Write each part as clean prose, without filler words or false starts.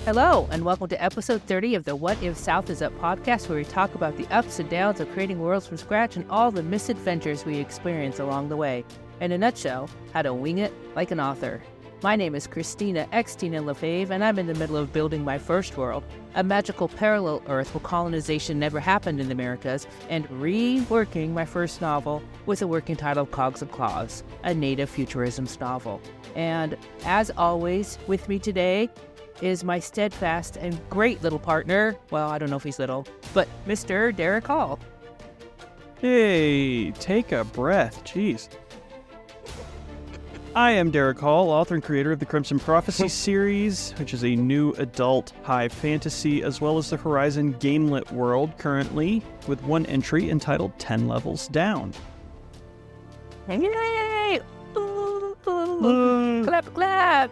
Hello, and welcome to episode 30 of the What If South is Up podcast, where we talk about the ups and downs of creating worlds from scratch and all the misadventures we experience along the way. In a nutshell, how to wing it like an author. My name is Christina Xtina Lefebvre, and I'm in the middle of building my first world, a magical parallel Earth where colonization never happened in the Americas, and reworking my first novel with a working title of Cogs and Claws, a native futurisms novel. And as always, with me today is my steadfast and great little partner. Well, I don't know if he's little, but Mr. Derrick Hall. Hey, take a breath. Jeez. I am Derrick Hall, author and creator of the Crimson Prophecy series, which is a new adult high fantasy, as well as the Horizon Gamelit world, currently with one entry entitled 10 Levels Down. Yay! Ooh, clap, clap!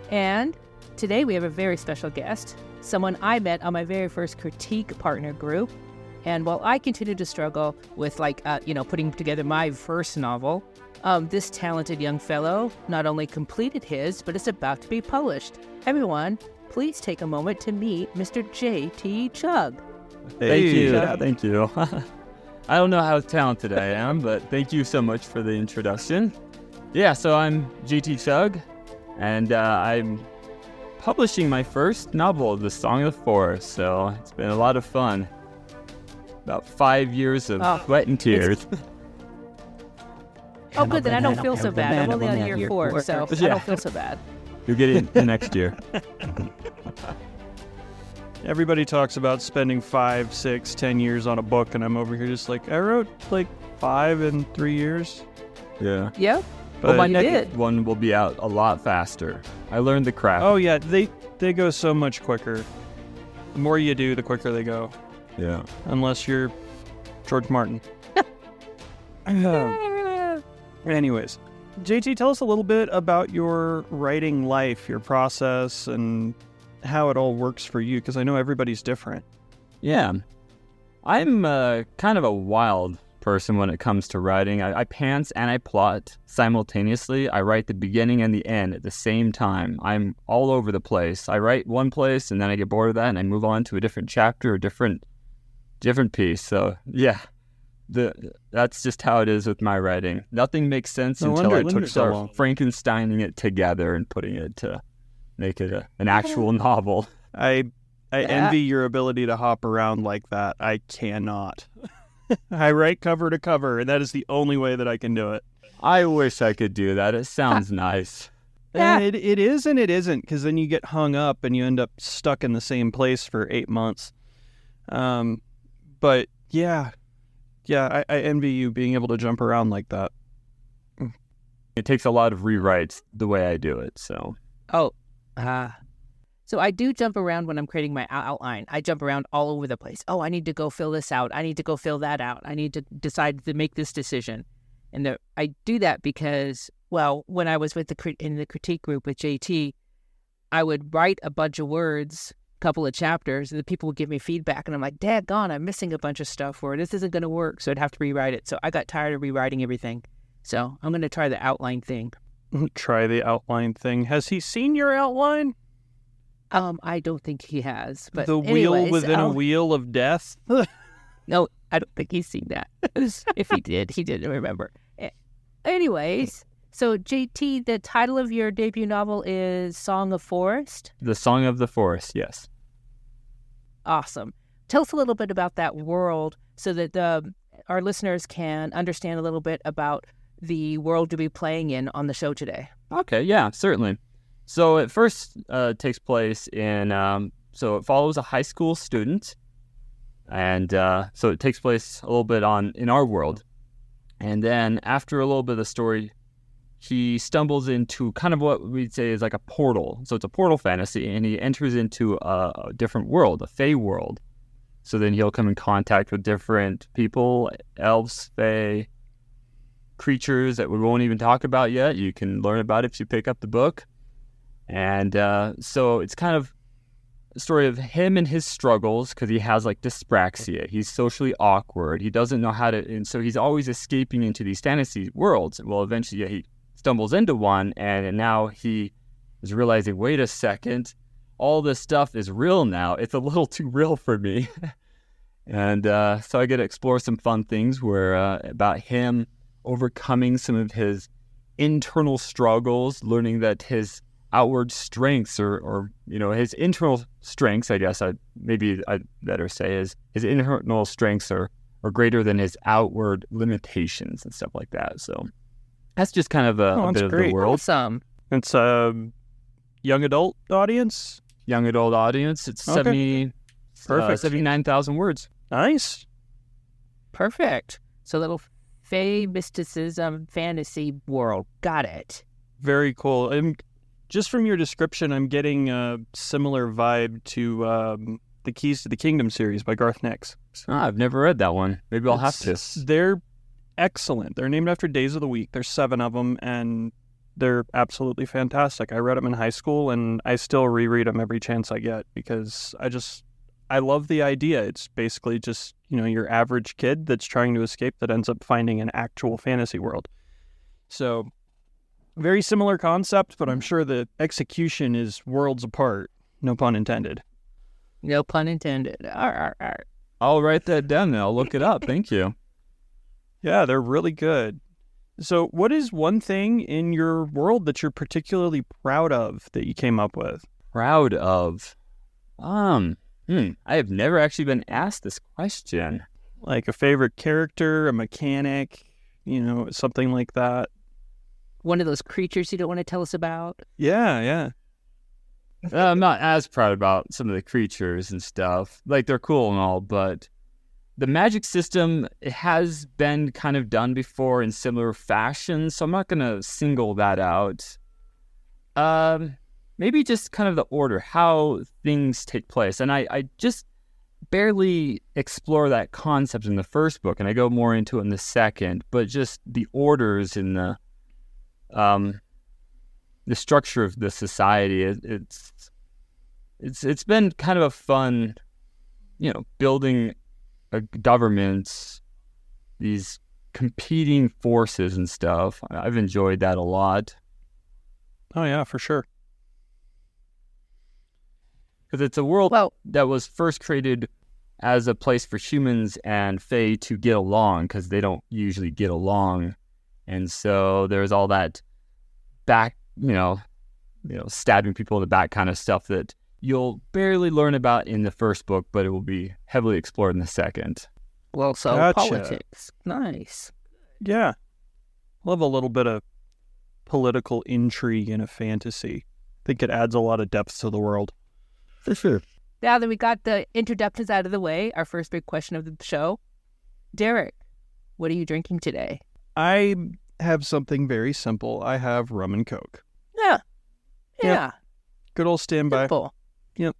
And today we have a very special guest, someone I met on my very first critique partner group. And while I continue to struggle with putting together my first novel, this talented young fellow not only completed his, but is about to be published. Everyone, please take a moment to meet Mr. J.T. Chugg. Thank you. Thank you. I don't know how talented I am, but thank you so much for the introduction. Yeah, so I'm J.T. Chugg, and I'm publishing my first novel, The Song of the Forest, so it's been a lot of fun. About 5 years of sweat and tears. Oh, good, then I don't feel so bad. I'm only on year 4, so I don't feel so bad. You'll get it the next year. Everybody talks about spending 5, 6, 10 years on a book, and I'm over here just like, I wrote 5 in 3 years. Yeah. Yep. But my next one will be out a lot faster. I learned the craft. Oh yeah, they go so much quicker. The more you do, the quicker they go. Yeah. Unless you're George Martin. Anyways, JT, tell us a little bit about your writing life, your process, and how it all works for you, because I know everybody's different. Yeah. I'm kind of a wild person when it comes to writing. I pants and I plot simultaneously. I write the beginning and the end at the same time. I'm all over the place. I write one place and then I get bored of that and I move on to a different chapter or different piece. So yeah, that's just how it is with my writing. Nothing makes sense until I start Frankensteining it together and putting it to make it an actual novel. I envy your ability to hop around like that. I cannot. I write cover to cover, and that is the only way that I can do it. I wish I could do that. It sounds nice. It is and it isn't, because then you get hung up and you end up stuck in the same place for 8 months. But yeah, I envy you being able to jump around like that. It takes a lot of rewrites the way I do it, so. So I do jump around when I'm creating my outline. I jump around all over the place. Oh, I need to go fill this out. I need to go fill that out. I need to decide to make this decision. And I do that because, well, when I was in the critique group with JT, I would write a bunch of words, a couple of chapters, and the people would give me feedback. And I'm like, daggone, I'm missing a bunch of stuff, or this isn't going to work. So I'd have to rewrite it. So I got tired of rewriting everything. So I'm going to try the outline thing. Try the outline thing. Has he seen your outline? I don't think he has. But the wheel within a wheel of death? No, I don't think he's seen that. If he did, he didn't remember. Anyways, so JT, the title of your debut novel is Song of Forest? The Song of the Forest, yes. Awesome. Tell us a little bit about that world so that our listeners can understand a little bit about the world you'll be playing in on the show today. Okay, yeah, certainly. So it first takes place in, so it follows a high school student, and so it takes place a little bit in our world. And then after a little bit of the story, he stumbles into kind of what we'd say is like a portal. So it's a portal fantasy, and he enters into a different world, a fae world. So then he'll come in contact with different people, elves, fae, creatures that we won't even talk about yet. You can learn about it if you pick up the book. And so it's kind of a story of him and his struggles, because he has like dyspraxia. He's socially awkward. He doesn't know how to, and so he's always escaping into these fantasy worlds. Well, eventually he stumbles into one, and now he is realizing, wait a second, all this stuff is real now. It's a little too real for me. And so I get to explore some fun things where about him overcoming some of his internal struggles, learning that his outward strengths or his internal strengths, I guess I'd better say, is his internal strengths are greater than his outward limitations and stuff like that. So that's just kind of a bit of the world. Awesome. It's a young adult audience? Young adult audience. It's Okay. 79,000 words. Nice. Perfect. So little fae mysticism fantasy world. Got it. Very cool. And just from your description, I'm getting a similar vibe to the Keys to the Kingdom series by Garth Nix. I've never read that one. Maybe I'll have to. They're excellent. They're named after days of the week. There's 7 of them, and they're absolutely fantastic. I read them in high school, and I still reread them every chance I get because I love the idea. It's basically just, your average kid that's trying to escape that ends up finding an actual fantasy world. So, very similar concept, but I'm sure the execution is worlds apart. No pun intended. No pun intended. I'll write that down and I'll look it up. Thank you. Yeah, they're really good. So what is one thing in your world that you're particularly proud of that you came up with? Proud of? I have never actually been asked this question. Like a favorite character, a mechanic, something like that. One of those creatures you don't want to tell us about? Yeah. I'm not as proud about some of the creatures and stuff. Like, they're cool and all, but the magic system, it has been kind of done before in similar fashion, so I'm not going to single that out. Maybe just kind of the order, how things take place. And I just barely explore that concept in the first book, and I go more into it in the second, but just the orders in the structure of the society, it's been kind of a fun, building a government, these competing forces and stuff. I've enjoyed that a lot. Oh yeah, for sure. Because it's a world that was first created as a place for humans and fae to get along, because they don't usually get along. And so there's all that back, stabbing people in the back kind of stuff that you'll barely learn about in the first book, but it will be heavily explored in the second. Well, so Gotcha. politics. Nice. Yeah. Love a little bit of political intrigue in a fantasy. I think it adds a lot of depth to the world. For sure. Now that we got the introductions out of the way, our first big question of the show. Derrick, what are you drinking today? I have something very simple. I have rum and Coke. Yeah. Good old standby. Simple. Yep.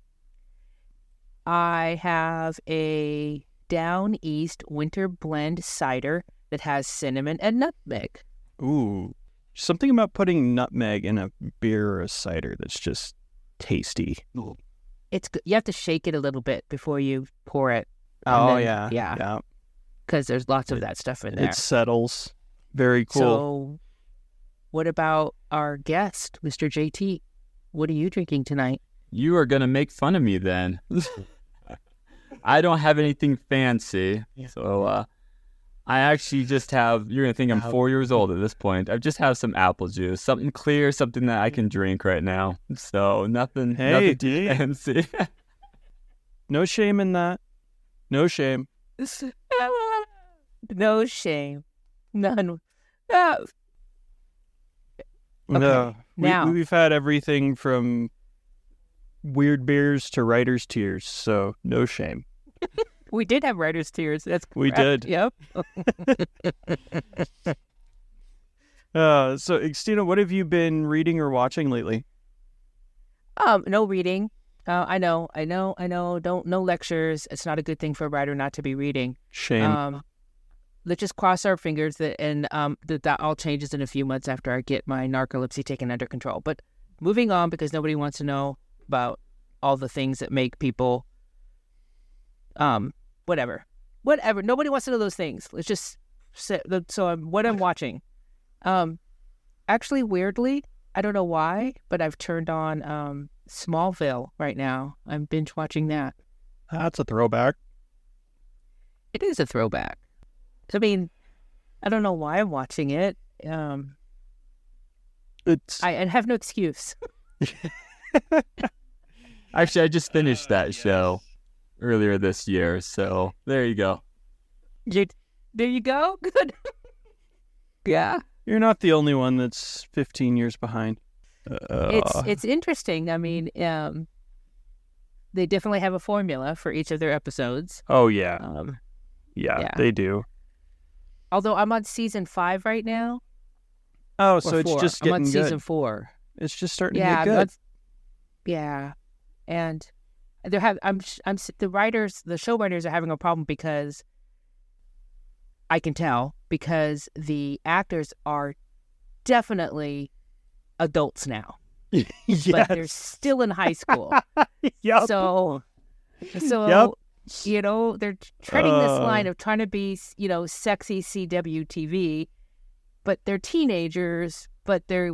I have a Down East winter blend cider that has cinnamon and nutmeg. Ooh. Something about putting nutmeg in a beer or a cider that's just tasty. It's good. You have to shake it a little bit before you pour it. Oh, then, yeah. Because there's lots of that stuff in there. It settles. Very cool. So, what about our guest, Mr. JT? What are you drinking tonight? You are going to make fun of me then. I don't have anything fancy. So I actually just have, you're going to think I'm 4 years old at this point. I just have some apple juice, something clear, something that I can drink right now. So nothing too fancy. No shame in that. No shame. No shame. None. No. Now. We've had everything from weird beers to writer's tears, so no shame. We did have writer's tears. That's correct. We did. Yep. So, Xtina, what have you been reading or watching lately? No reading. I know. No lectures. It's not a good thing for a writer not to be reading. Shame. Let's just cross our fingers that that all changes in a few months after I get my narcolepsy taken under control. But moving on, because nobody wants to know about all the things that make people, whatever. Nobody wants to know those things. Let's just what I'm watching. Actually, weirdly, I don't know why, but I've turned on Smallville right now. I'm binge watching that. That's a throwback. It is a throwback. I mean, I don't know why I'm watching it. I have no excuse. Actually, I just finished that show earlier this year, so there you go. There you go. Good. Yeah. You're not the only one that's 15 years behind. It's interesting. I mean, they definitely have a formula for each of their episodes. Oh, yeah. Yeah, they do. Although I'm on season 5 right now. Oh, so it's 4. just I'm getting on good. season 4. It's just starting to get good. Yeah, and the writers, the show writers are having a problem because I can tell because the actors are definitely adults now. Yes. But they're still in high school. Yep. So Yep. you know, they're treading this line of trying to be, you know, sexy CW TV, but they're teenagers, but they're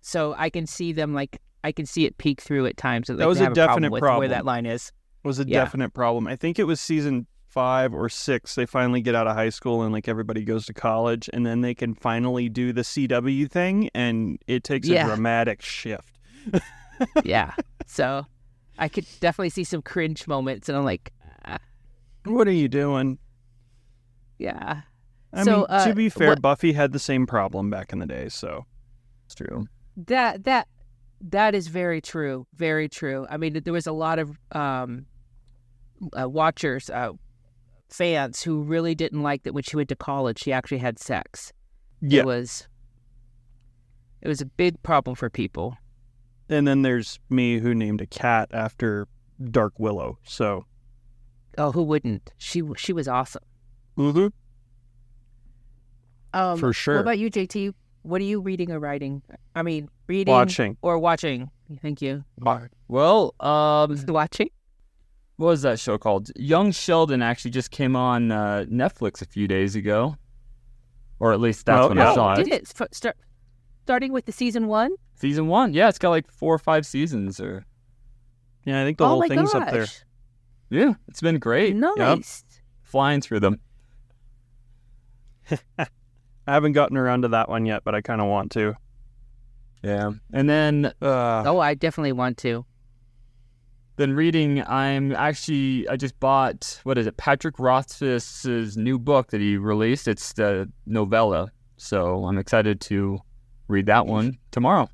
so I can see them, like, I can see it peek through at times. That was a definite problem. Where that line is. Was a definite problem. I think it was season 5 or 6. They finally get out of high school and like everybody goes to college, and then they can finally do the CW thing, and it takes a dramatic shift. Yeah. So I could definitely see some cringe moments, and I'm like, what are you doing? Yeah. I mean, to be fair, Buffy had the same problem back in the day, so it's true. That is very true. Very true. I mean, there was a lot of watchers, fans who really didn't like that when she went to college, she actually had sex. Yeah. It was a big problem for people. And then there's me, who named a cat after Dark Willow, so. Oh, who wouldn't? She was awesome. Mm-hmm. For sure. What about you, JT? What are you reading or writing? I mean, reading or watching? Thank you. Well, watching? What was that show called? Young Sheldon actually just came on Netflix a few days ago. Or at least that's when I saw it. Did it? Starting with the season 1? Season 1? Yeah, it's got like 4 or 5 seasons. Yeah, I think the whole thing's up there. Yeah, it's been great. Nice. Yep. Flying through them. I haven't gotten around to that one yet, but I kind of want to. Yeah. And then... I definitely want to. Then reading, I just bought, Patrick Rothfuss's new book that he released. It's the novella. So I'm excited to read that one tomorrow.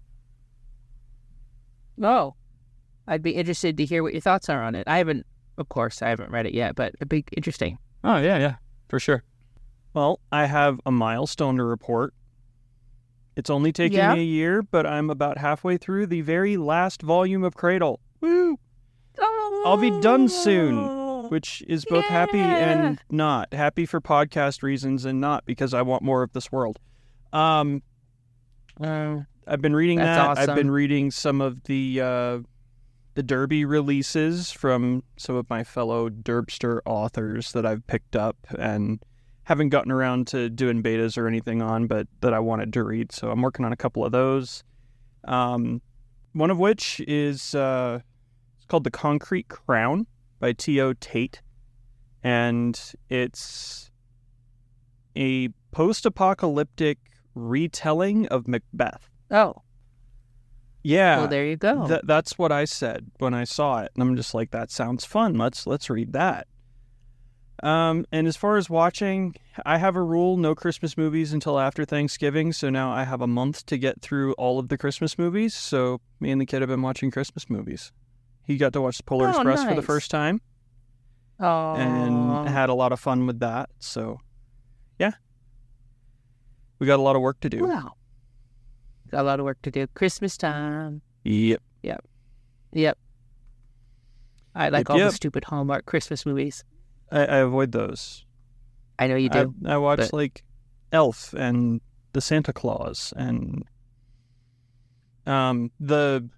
Oh, I'd be interested to hear what your thoughts are on it. I haven't read it yet, but it'd be interesting. Oh, yeah, for sure. Well, I have a milestone to report. It's only taken me a year, but I'm about halfway through the very last volume of Cradle. Woo! I'll be done soon, which is both happy and not. Happy for podcast reasons and not because I want more of this world. I've been reading that. Awesome. I've been reading some of the Derby releases from some of my fellow Derbster authors that I've picked up and haven't gotten around to doing betas or anything on, but that I wanted to read. So I'm working on a couple of those. One of which is it's called The Concrete Crown by T.O. Tate. And it's a post-apocalyptic retelling of Macbeth. Oh. Yeah. Well, there you go. That's what I said when I saw it. And I'm just like, that sounds fun. Let's read that. And as far as watching, I have a rule, no Christmas movies until after Thanksgiving, so now I have a month to get through all of the Christmas movies, so me and the kid have been watching Christmas movies. He got to watch Polar Express for the first time, and had a lot of fun with that, so yeah. We got a lot of work to do. Wow. Got a lot of work to do. Christmas time. Yep. I like all the stupid Hallmark Christmas movies. I avoid those. I know you do. I watch like Elf and the Santa Claus and the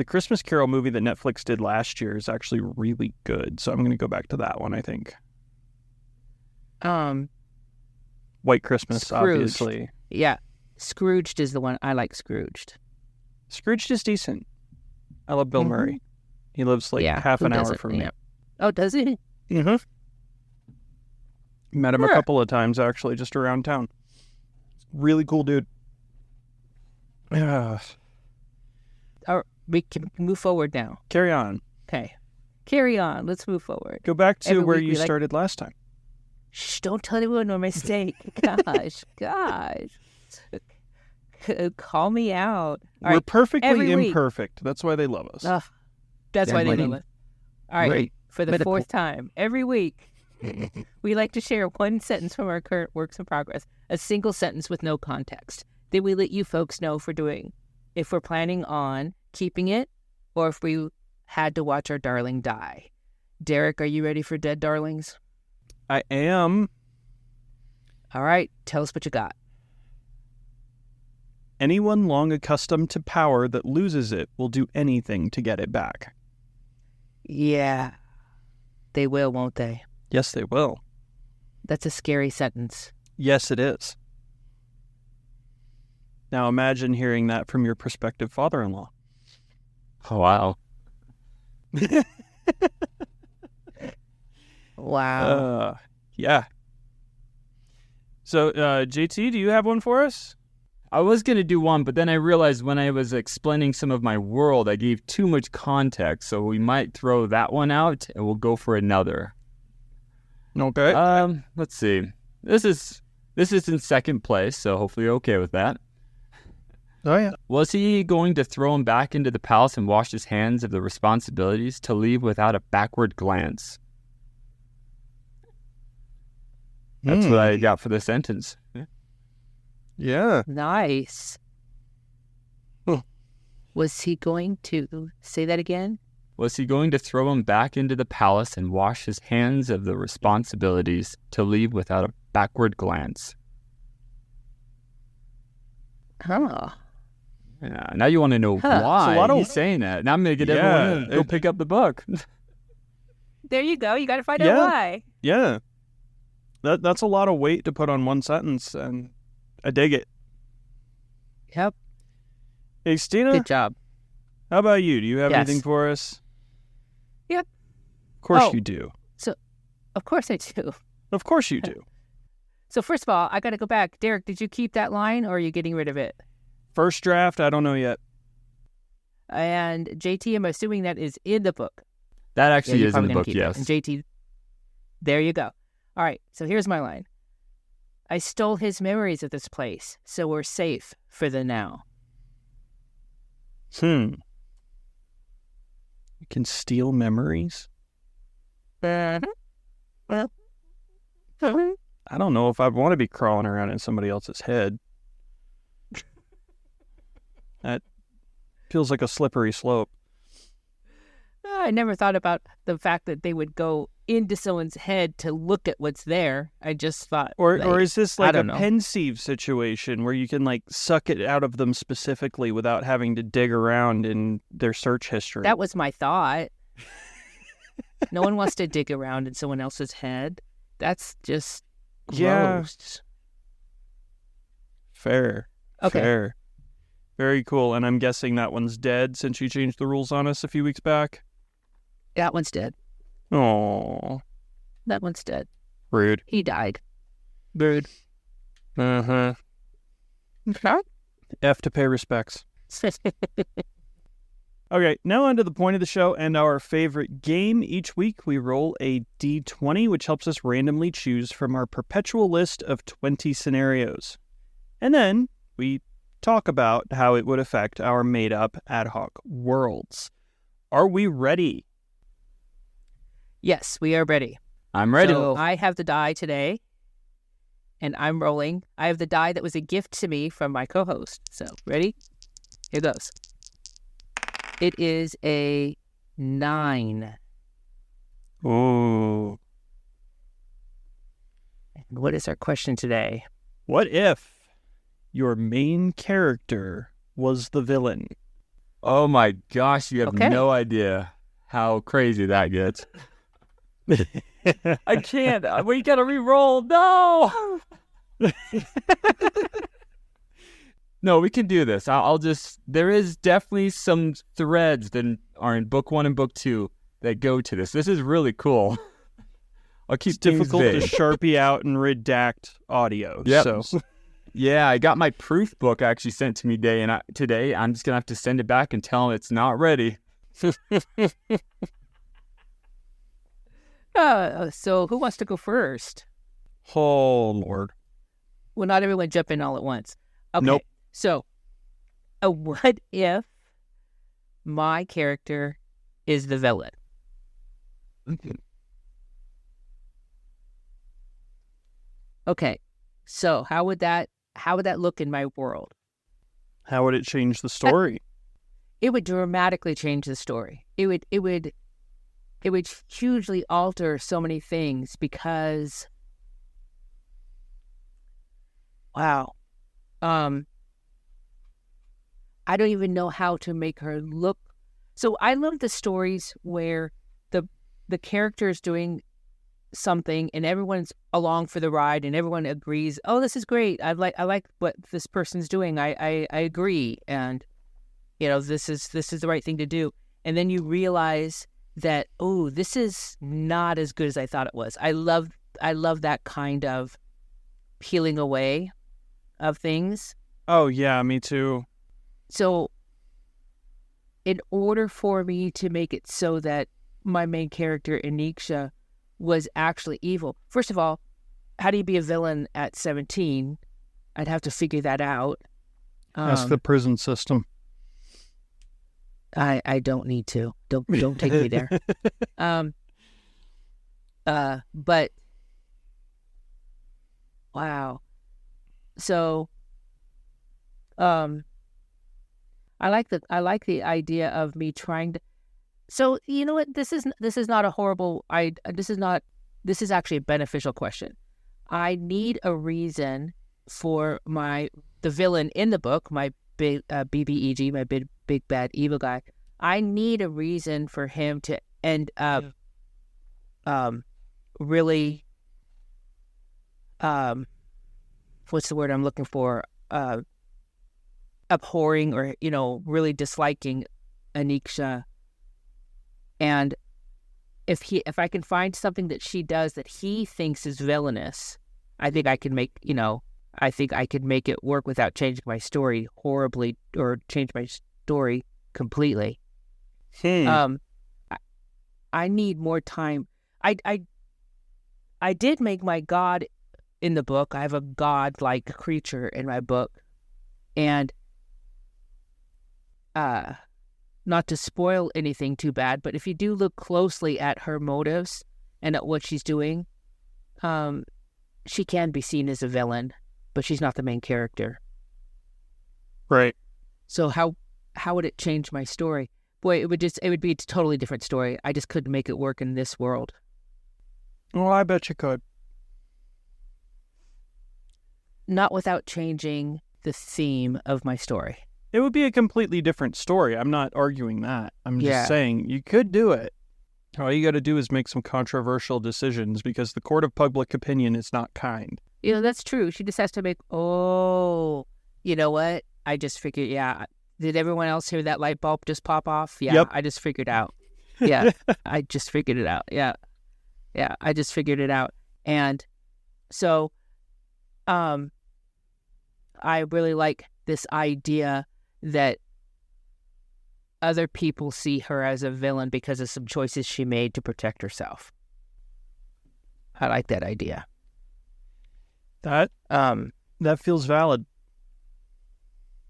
Christmas Carol movie that Netflix did last year is actually really good. So I'm going to go back to that one, I think. White Christmas, Scrooged. Obviously. Yeah. Scrooged is the one. I like Scrooged. Scrooged is decent. I love Bill Murray. He lives like half who an hour doesn't? from me. Yeah. Oh, does he? Mm-hmm. Met him a couple of times, actually, just around town. Really cool dude. All right, we can move forward now. Carry on. Okay. Carry on. Let's move forward. Go back to Every where week you we like- started last time. Shh, don't tell anyone no mistake. Gosh. Call me out. All We're right. perfectly every week. imperfect. That's why they love us. That's why they Villainy. love it. All right. Great. For the Metaphor. fourth time, every week, we like to share one sentence from our current works in progress, a single sentence with no context. Then we let you folks know if we're planning on keeping it, or if we had to watch our darling die. Derek, are you ready for Dead Darlings? I am. All right. Tell us what you got. Anyone long accustomed to power that loses it will do anything to get it back. Yeah. They will, won't they? Yes, they will. That's a scary sentence. Yes, it is. Now imagine hearing that from your prospective father-in-law. Oh, wow. Wow. Yeah. So, JT, do you have one for us? I was going to do one, but then I realized when I was explaining some of my world, I gave too much context, so we might throw that one out, and we'll go for another. Okay. Let's see. This is in second place, so hopefully you're okay with that. Oh, yeah. Was he going to throw him back into the palace and wash his hands of the responsibilities to leave without a backward glance? That's what I got for the sentence. Yeah. Nice. Huh. Was he going to say that again? Was he going to throw him back into the palace and wash his hands of the responsibilities to leave without a backward glance? Huh. Yeah, now you want to know why It's a lot of- he's saying that. Now I'm going to get everyone to go pick up the book. There you go. You got to find Yeah. out why. Yeah. That's a lot of weight to put on one sentence, and I dig it. Yep. Hey, Xtina, Good job. how about you? Do you have Yes. anything for us? Yep. Of course Oh. you do. Of course I do. Of course you do. So first of all, I got to go back. Derek, did you keep that line or are you getting rid of it? First draft, I don't know yet. And JT, I'm assuming that is in the book. That actually you're is in probably the gonna book, keep it. yes. And JT, there you go. All right, so here's my line. I stole his memories of this place, so we're safe for the now. You can steal memories? I don't know if I'd want to be crawling around in somebody else's head. That feels like a slippery slope. I never thought about the fact that they would go into someone's head to look at what's there. I just thought, Or is this I like a don't know. pensieve situation where you can like suck it out of them specifically without having to dig around in their search history? that was my thought. No one wants to dig around in someone else's head. That's just Yeah. gross. Fair. Okay. Fair. Very cool. And I'm guessing that one's dead since you changed the rules on us a few weeks back. That one's dead. Oh, That one's dead. rude. He died. Rude. Uh-huh. F to pay respects. Okay, now on to the point of the show and our favorite game. Each week we roll a d20, which helps us randomly choose from our perpetual list of 20 scenarios. And then we talk about how it would affect our made-up ad hoc worlds. Are we ready? Yes, we are ready. I'm ready. So I have the die today, and I'm rolling. I have the die that was a gift to me from my co-host. So, ready? Here goes. It is a 9. Ooh. And what is our question today? What if your main character was the villain? Oh my gosh, you have Okay. no idea how crazy that gets. I can't. We gotta re-roll. No! No, we can do this. I'll just. There is definitely some threads that are in book 1 and book 2 that go to this. This is really cool. I'll keep It's difficult to vague. Sharpie out and redact audio. Yep. So Yeah, I got my proof book actually sent to me today. I'm just gonna have to send it back and tell them it's not ready. So who wants to go first? oh Lord. Well, not everyone jump in all at once. Okay. Nope. So, what if my character is the villain? Okay. So how would that look in my world? How would it change the story? It would dramatically change the story. It would hugely alter so many things because, wow, I don't even know how to make her look. So I love the stories where the character is doing something and everyone's along for the ride and everyone agrees, oh, this is great. I like what this person's doing. I agree, and this is the right thing to do. And then you realize that, oh, this is not as good as I thought it was. I love that kind of peeling away of things. Oh yeah, me too. So in order for me to make it so that my main character, Anisha, was actually evil, first of all, how do you be a villain at 17? I'd have to figure that out. That's the prison system. I don't need to. Don't take me there. But wow. So I like the idea of me trying to. So you know what? This is not a horrible. This is actually a beneficial question. I need a reason for the villain in the book, my big BBEG, my big bad evil guy. I need a reason for him to end up really what's the word I'm looking for? Abhorring or really disliking Anisha. And if I can find something that she does that he thinks is villainous, I think I can make it work without changing my story horribly or change my story completely. I need more time. I did make my god in the book. I have a god-like creature in my book, and not to spoil anything too bad, but if you do look closely at her motives and at what she's doing, she can be seen as a villain, but she's not the main character. Right. So how would it change my story? Boy, it would be a totally different story. I just couldn't make it work in this world. Well, I bet you could. Not without changing the theme of my story. It would be a completely different story. I'm not arguing that. I'm just saying you could do it. All you got to do is make some controversial decisions because the court of public opinion is not kind. That's true. She just has to make, you know what? I just figured, Did everyone else hear that light bulb just pop off? Yeah, yep. I just figured out. Yeah, I just figured it out. Yeah, I just figured it out. And so I really like this idea that other people see her as a villain because of some choices she made to protect herself. I like that idea. That feels valid.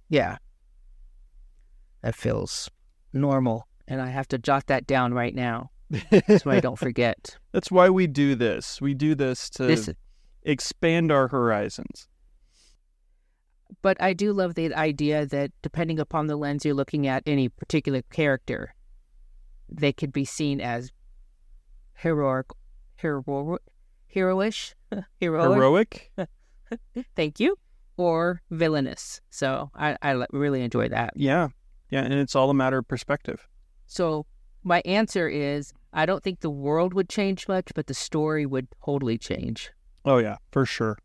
Yeah. That feels normal. And I have to jot that down right now so I don't forget. That's why we do this. We do this to expand our horizons. But I do love the idea that depending upon the lens you're looking at any particular character, they could be seen as heroic. Thank you. Or villainous. So I really enjoy that. Yeah, and it's all a matter of perspective. So my answer is, I don't think the world would change much, but the story would totally change. Oh yeah, for sure.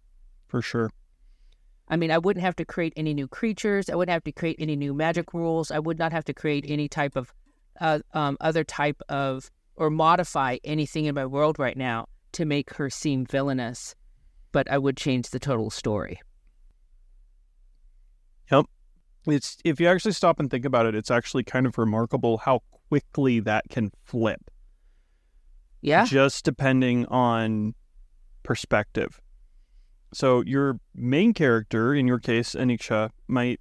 I mean, I wouldn't have to create any new creatures. I wouldn't have to create any new magic rules. I would not have to create any type of other type of, or modify anything in my world right now to make her seem villainous, but I would change the total story. Yep. It's, if you actually stop and think about it, it's actually kind of remarkable how quickly that can flip. Yeah. Just depending on perspective. So your main character, in your case, Anisha, might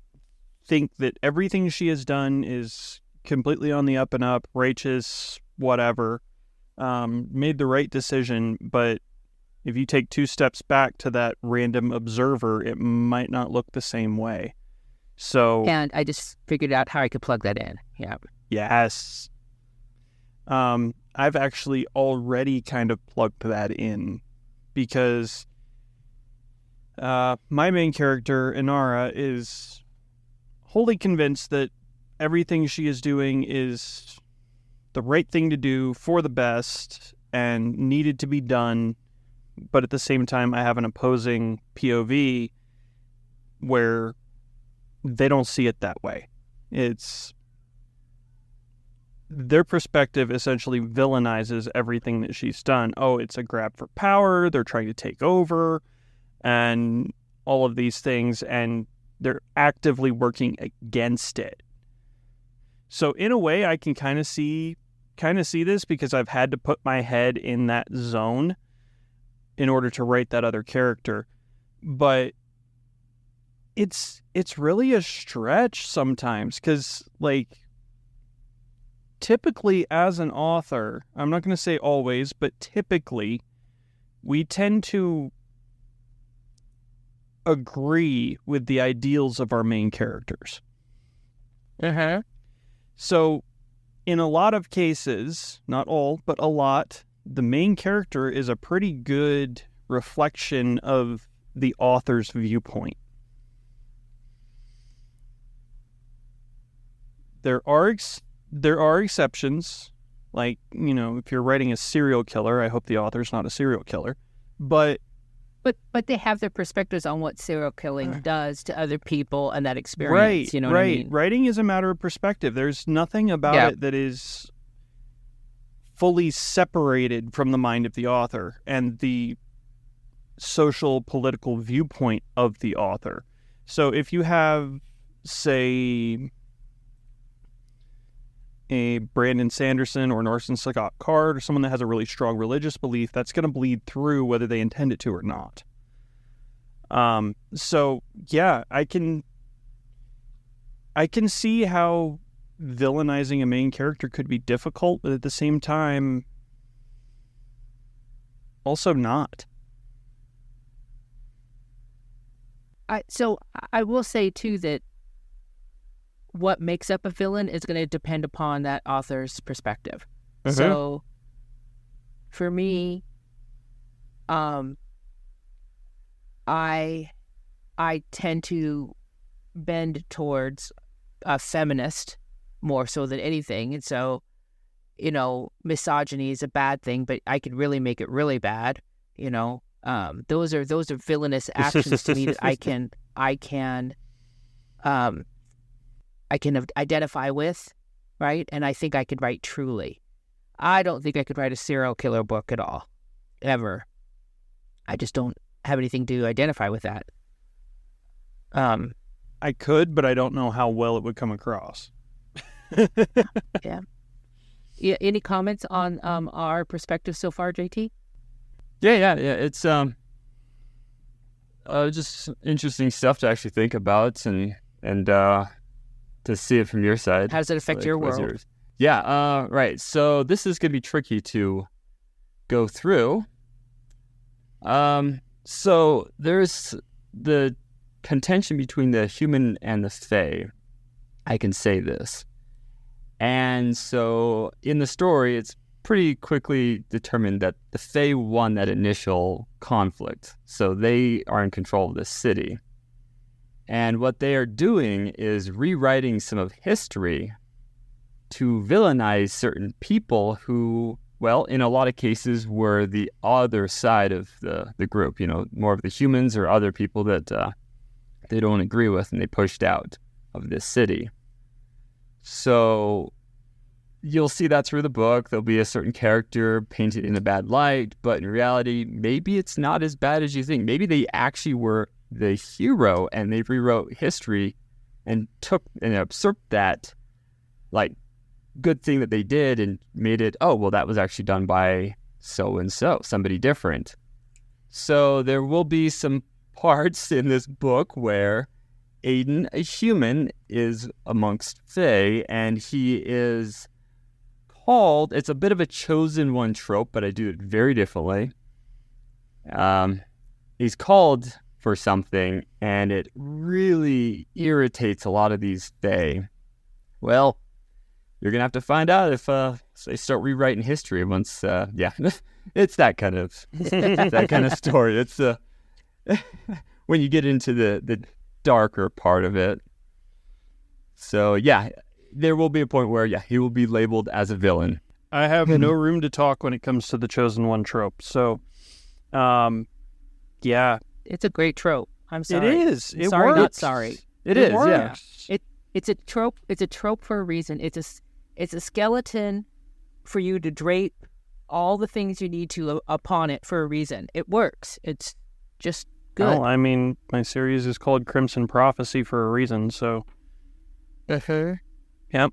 think that everything she has done is completely on the up and up, righteous, whatever, made the right decision, but if you take 2 steps back to that random observer, it might not look the same way. So, and I just figured out how I could plug that in. Yeah. Yes. I've actually already kind of plugged that in because my main character, Inara, is wholly convinced that everything she is doing is the right thing to do for the best and needed to be done. But at the same time, I have an opposing POV where they don't see it that way. It's their perspective essentially villainizes everything that she's done. Oh, it's a grab for power. They're trying to take over and all of these things, and they're actively working against it. So in a way, I can kind of see this because I've had to put my head in that zone in order to write that other character. But it's really a stretch sometimes because, like, typically as an author, I'm not going to say always, but typically we tend to agree with the ideals of our main characters. Uh-huh. So in a lot of cases, not all, but a lot, the main character is a pretty good reflection of the author's viewpoint. There are exceptions, like, you know, if you're writing a serial killer, I hope the author's not a serial killer, but they have their perspectives on what serial killing does to other people and that experience. Right, you know right. what I mean? Writing is a matter of perspective. There's nothing about it that is fully separated from the mind of the author and the social political viewpoint of the author. So if you have, say, a Brandon Sanderson or an Orson Scott Card or someone that has a really strong religious belief, that's going to bleed through whether they intend it to or not. So yeah, I can see how villainizing a main character could be difficult, but at the same time, also not. So I will say too that what makes up a villain is going to depend upon that author's perspective. Mm-hmm. So for me, I tend to bend towards a feminist more so than anything. And so, you know, misogyny is a bad thing, but I could really make it really bad. You know, those are villainous actions to me that I can identify with, right? And I think I could write truly. I don't think I could write a serial killer book at all, ever. I just don't have anything to identify with that. I could, but I don't know how well it would come across. Yeah. Any comments on our perspective so far, JT? Yeah. It's just interesting stuff to actually think about and to see it from your side. How does it affect your world? Yeah, right. So this is going to be tricky to go through. So there's the contention between the human and the fae. I can say this. And so in the story, it's pretty quickly determined that the fae won that initial conflict. So they are in control of the city. And what they are doing is rewriting some of history to villainize certain people who, well, in a lot of cases were the other side of the group, you know, more of the humans or other people that they don't agree with, and they pushed out of this city. So you'll see that through the book. There'll be a certain character painted in a bad light, but in reality, maybe it's not as bad as you think. Maybe they actually were the hero, and they rewrote history and took and usurped that like good thing that they did and made it, oh, well, that was actually done by so-and-so, somebody different. So there will be some parts in this book where Aiden, a human, is amongst Fae, and he is called, it's a bit of a chosen one trope, but I do it very differently. He's called for something, and it really irritates a lot of these Fae. Well, you're going to have to find out if they start rewriting history once, it's that kind of story. It's when you get into the darker part of it. So, yeah, there will be a point where, he will be labeled as a villain. I have no room to talk when it comes to the chosen one trope. So, yeah. It's a great trope. I'm sorry. It is. It sorry, works. not sorry. It is, works. Yeah. It's a trope. It's a trope for a reason. It's a skeleton for you to drape all the things you need to upon it for a reason. It works. It's just good. Well, I mean, my series is called Crimson Prophecy for a reason, so. Yep. I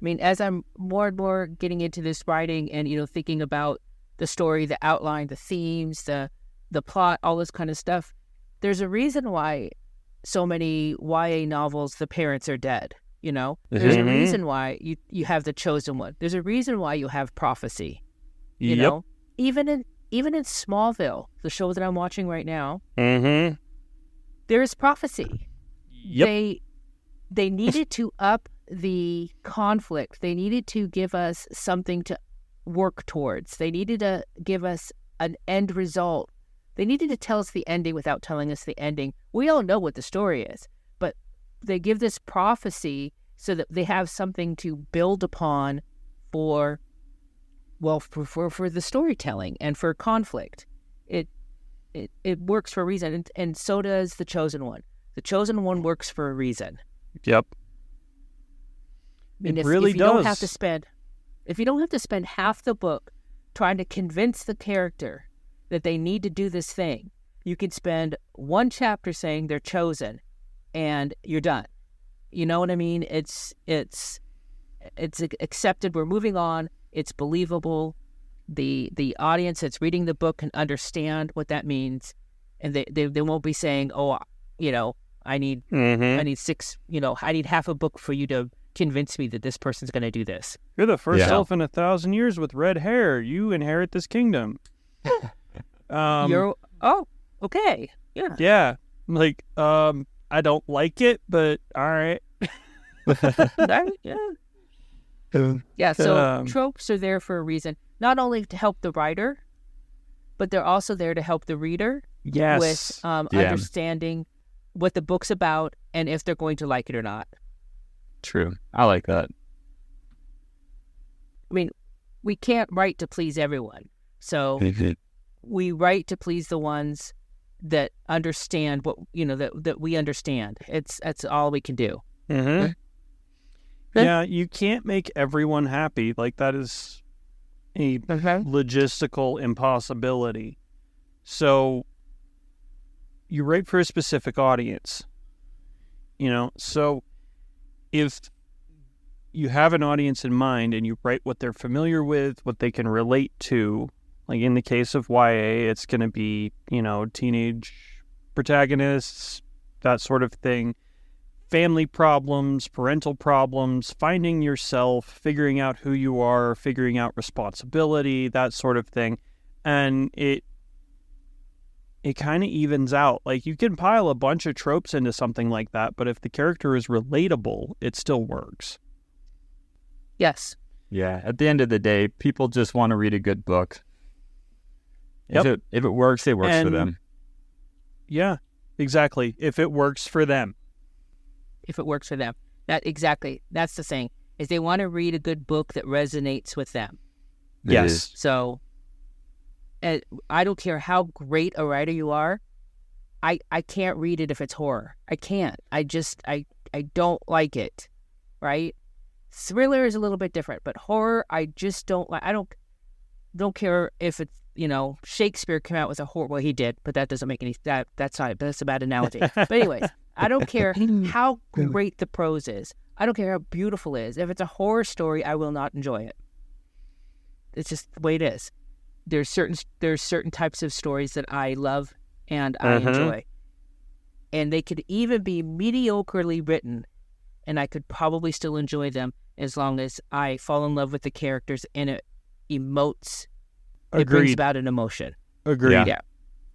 mean, as I'm more and more getting into this writing and, thinking about the story, the outline, the themes, the plot, all this kind of stuff, there's a reason why so many YA novels, the parents are dead, There's a reason why you have the chosen one. There's a reason why you have prophecy, you know? Even in Smallville, the show that I'm watching right now, there is prophecy. Yep. They needed to up the conflict. They needed to give us something to work towards. They needed to give us an end result. They needed to tell us the ending without telling us the ending. We all know what the story is, but they give this prophecy so that they have something to build upon for the storytelling and for conflict. It works for a reason, and so does The Chosen One. The Chosen One works for a reason. Yep. I mean, It really if you does. If you don't have to spend half the book trying to convince the character that they need to do this thing, you can spend one chapter saying they're chosen, and you're done. You know what I mean? It's accepted. We're moving on. It's believable. The audience that's reading the book can understand what that means, and they won't be saying, "Oh, I need six. I need half a book for you to convince me that this person's going to do this." You're the first elf in 1,000 years with red hair. You inherit this kingdom. Okay. Yeah. Yeah. Like, I don't like it, but all right. Yeah, so tropes are there for a reason. Not only to help the writer, but they're also there to help the reader with understanding what the book's about and if they're going to like it or not. True. I like that. I mean, we can't write to please everyone. So we write to please the ones that understand what, that we understand. That's all we can do. Yeah, you can't make everyone happy. Like, that is a logistical impossibility. So you write for a specific audience. So if you have an audience in mind and you write what they're familiar with, what they can relate to, like in the case of YA, it's going to be, teenage protagonists, that sort of thing. Family problems, parental problems, finding yourself, figuring out who you are, figuring out responsibility, that sort of thing. And it kind of evens out. Like, you can pile a bunch of tropes into something like that, but if the character is relatable, it still works. Yes. Yeah, at the end of the day, people just want to read a good book. If it works, it works for them. Yeah, exactly. If it works for them. If it works for them. That's the saying, is they want to read a good book that resonates with them. Yes. So I don't care how great a writer you are, I can't read it if it's horror. I can't. I don't like it, right? Thriller is a little bit different, but horror, I just don't like. I don't care if it's, Shakespeare came out with a horror. Well, he did, but that doesn't make any, that's not, that's a bad analogy. But anyways, I don't care how great the prose is. I don't care how beautiful it is. If it's a horror story, I will not enjoy it. It's just the way it is. There's certain types of stories that I love and I enjoy. And they could even be mediocrely written, and I could probably still enjoy them as long as I fall in love with the characters and it emotes. It brings about an emotion. Agreed. Yeah.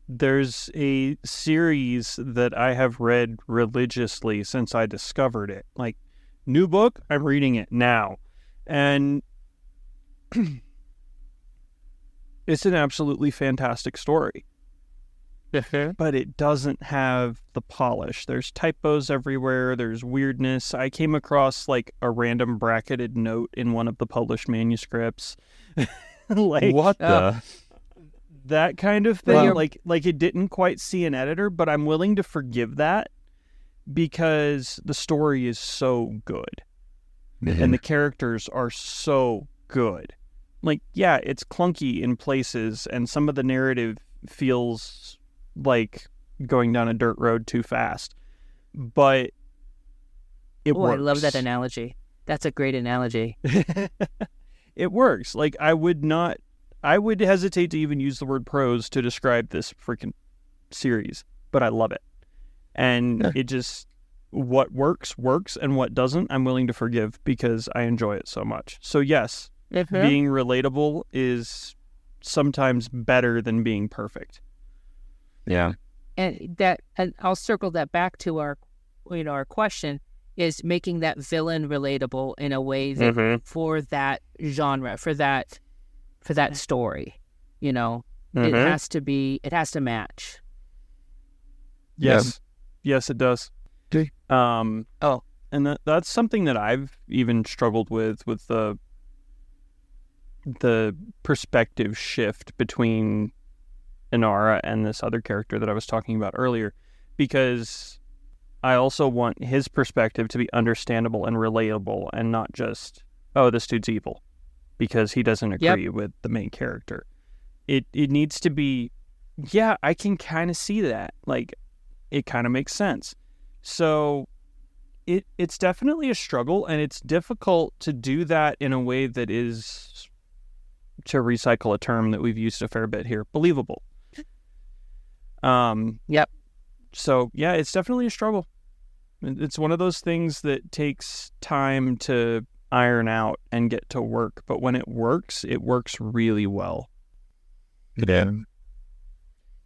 There's a series that I have read religiously since I discovered it. Like, new book, I'm reading it now. And it's an absolutely fantastic story. But it doesn't have the polish. There's typos everywhere. There's weirdness. I came across like a random bracketed note in one of the published manuscripts. Like, what the? That kind of thing. Like it didn't quite see an editor, but I'm willing to forgive that because the story is so good. And the characters are so good. Like, yeah, it's clunky in places, and some of the narrative feels like going down a dirt road too fast, but it works. I love that analogy. That's a great analogy. It works. Like, I would hesitate to even use the word prose to describe this freaking series, but I love it. And it just, what works, and what doesn't, I'm willing to forgive because I enjoy it so much. So yes, being relatable is sometimes better than being perfect. Yeah. And I'll circle that back to our question is making that villain relatable in a way that for that genre, for that story, it has to match. Yes. Yeah. Yes, it does. Okay. And that's something that I've even struggled with the perspective shift between Inara and this other character that I was talking about earlier, because I also want his perspective to be understandable and relatable and not just, oh, this dude's evil because he doesn't agree with the main character. It needs to be, yeah, I can kind of see that. Like, it kind of makes sense. So it's definitely a struggle, and it's difficult to do that in a way that is, to recycle a term that we've used a fair bit here, believable. Yep. So yeah, it's definitely a struggle. It's one of those things that takes time to iron out and get to work, but when it works really well. Yeah.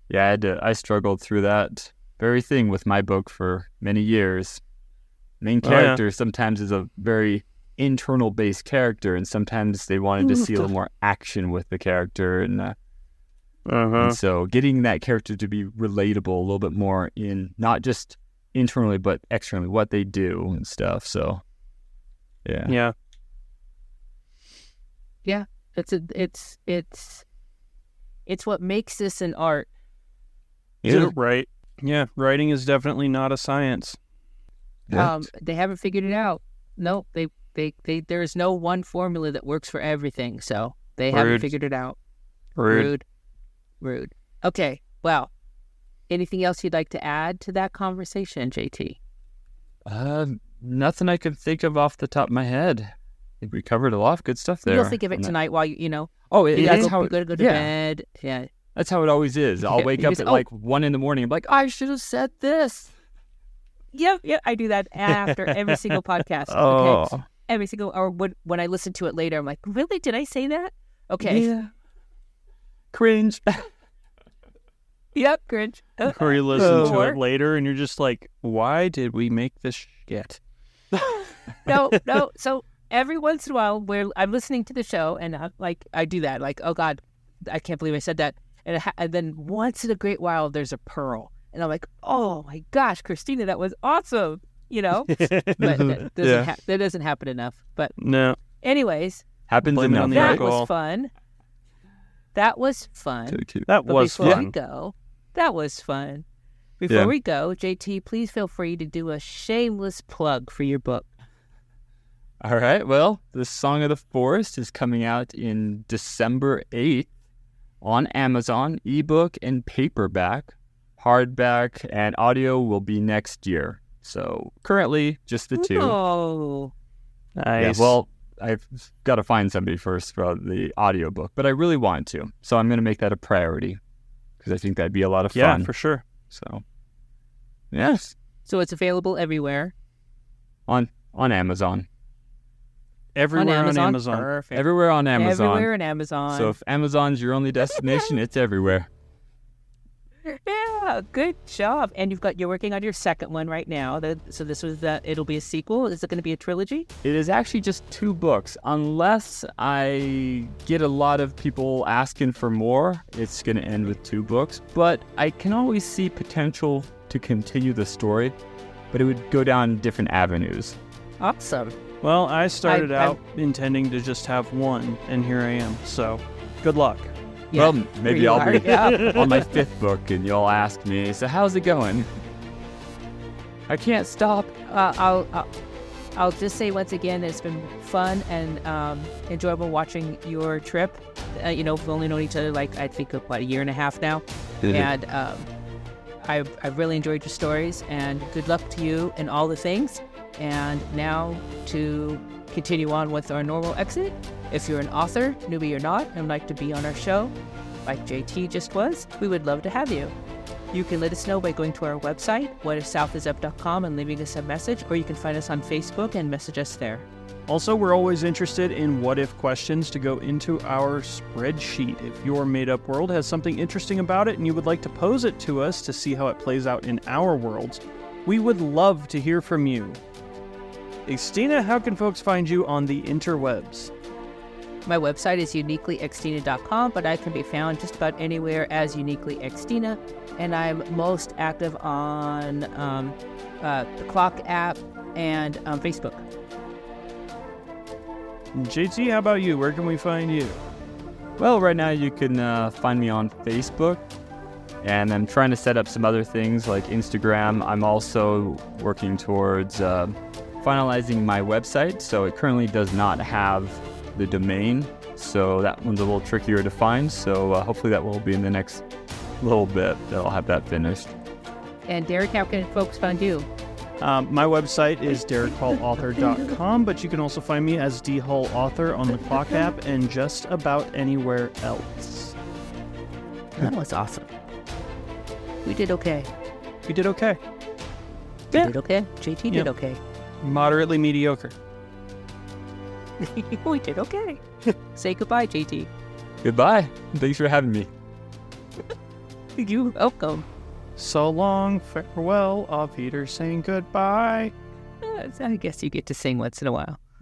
Yeah, I struggled through that very thing with my book for many years. Main character sometimes is a very internal based character, and sometimes they wanted to see a little more action with the character, and so getting that character to be relatable a little bit more in not just internally but externally, what they do and stuff. So yeah it's what makes this an art. Right. Yeah, writing is definitely not a science. They haven't figured it out. No, they there's no one formula that works for everything, so they haven't figured it out. Rude. Okay, well, anything else you'd like to add to that conversation, JT? Nothing I could think of off the top of my head. I think we covered a lot of good stuff there. You'll think of it tonight while that's how you're going to go to bed. Yeah. That's how it always is. I'll wake up at like 1 a.m. and be like, I should have said this. Yeah, I do that after every single podcast. Oh. Okay? Every single, or when I listen to it later, I'm like, really? Did I say that? Okay. Yeah. Cringe. Yep, cringe. Or you listen to it later and you're just like, why did we make this shit? No. So every once in a while, where I'm listening to the show and I do that, like, oh God, I can't believe I said that. And then once in a great while, there's a pearl. And I'm like, oh my gosh, Christina, that was awesome. But that doesn't happen enough. But no. Anyways, happens enough. That was fun. That was fun. That was fun. Before we go, that was fun. Before we go, JT, please feel free to do a shameless plug for your book. All right. Well, The Song of the Forest is coming out in December 8th on Amazon, ebook and paperback. Hardback and audio will be next year. So currently, just the two. Oh, Nice. Yeah, well, I've got to find somebody first for the audiobook, but I really want to. So I'm going to make that a priority because I think that'd be a lot of fun. Yeah, for sure. So, yes. so it's available everywhere. On Amazon. Everywhere on Amazon. Perfect. Everywhere on Amazon. Everywhere on Amazon. So if Amazon's your only destination, it's everywhere. Yeah, good job. And you're working on your second one right now. So this was it'll be a sequel. Is it going to be a trilogy? It is actually just 2 books. Unless I get a lot of people asking for more, it's going to end with 2 books. But I can always see potential to continue the story, but it would go down different avenues. Awesome. Well, I started out intending to just have one, and here I am. So, good luck. Yeah, Well, maybe here you I'll be are. Yeah. on my 5th book and you'll ask me, so how's it going? I can't stop. I'll just say once again, it's been fun and enjoyable watching your trip. We've only known each other like I think a year and a half now, and I've really enjoyed your stories. And good luck to you in all the things. And now to continue on with our normal exit. If you're an author, newbie or not, and would like to be on our show, like JT just was, we would love to have you. You can let us know by going to our website, whatifsouthisup.com, and leaving us a message, or you can find us on Facebook and message us there. Also, we're always interested in what-if questions to go into our spreadsheet. If your made-up world has something interesting about it and you would like to pose it to us to see how it plays out in our worlds, we would love to hear from you. Xtina, how can folks find you on the interwebs? My website is uniquelyxtina.com, but I can be found just about anywhere as Uniquely Xtina, and I'm most active on the Clock app and Facebook. JT, how about you? Where can we find you? Well, right now you can find me on Facebook, and I'm trying to set up some other things like Instagram. I'm also working towards finalizing my website, so it currently does not have the domain, so that one's a little trickier to find. So hopefully that will be in the next little bit that I'll have that finished. And Derrick, how can folks find you? My website is derrickhullauthor.com, but you can also find me as dhullauthor on the Clock app and just about anywhere else. That was awesome. We did okay. We did okay. We did okay. JT did okay. Moderately mediocre. We did okay. Say goodbye, JT. Goodbye. Thanks for having me. You're welcome. So long, farewell, Auf Wiedersehen, saying goodbye. I guess you get to sing once in a while.